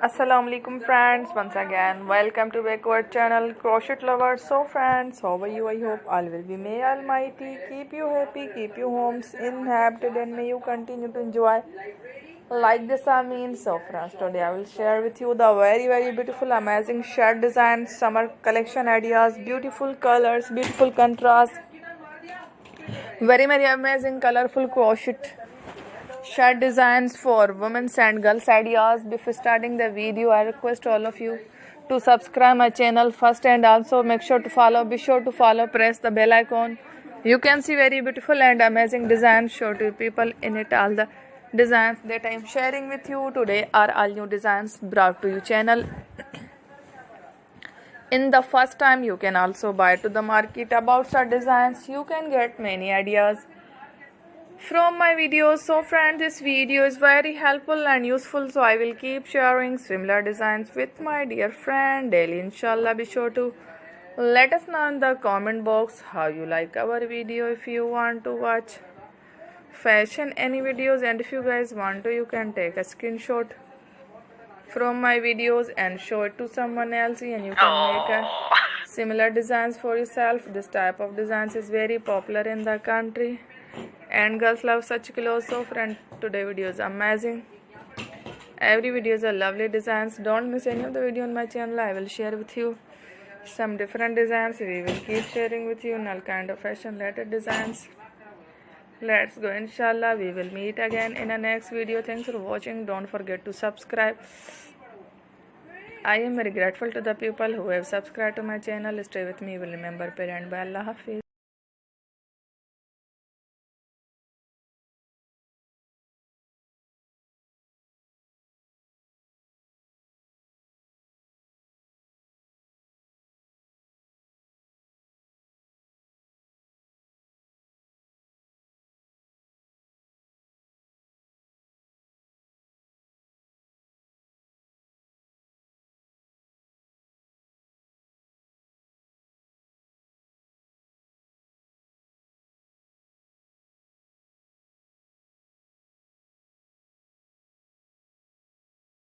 Assalamualaikum friends, once again welcome to backward channel crochet lovers. So friends, how are you? I hope all will be. May Almighty keep you happy, keep you homes inhabited, and may you continue to enjoy like this. I mean, so friends, today I will share with you the very beautiful amazing shirt designs, summer collection ideas, beautiful colors, beautiful contrast, very amazing colorful crochet shirt designs for women's and girls ideas. Before starting the video, I request all of you to subscribe my channel first, and also make sure to follow, be sure to follow, press the bell icon. You can see very beautiful and amazing designs, show to people in it. All the designs that I am sharing with you today are all new designs brought to you channel in the first time. You can also buy to the market about such designs. You can get many ideas from my videos. So friends, this video is very helpful and useful, so I will keep sharing similar designs with my dear friend daily, inshallah. Be sure to let us know in the comment box how you like our video. If you want to watch fashion any videos, and if you guys want to, you can take a screenshot from my videos and show it to someone else, and you can make a similar designs for yourself. This type of designs is very popular in the country and girls love such clothes. So friend, today video is amazing. Every video is a lovely designs. Don't miss any of the video on my channel. I will share with you some different designs. We will keep sharing with you all kind of fashion related designs. Let's go, inshallah. We will meet again in the next video. Thanks for watching. Don't forget to subscribe. I am very grateful to the people who have subscribed to my channel. Stay with me. You will remember. Parent by Allah Hafiz.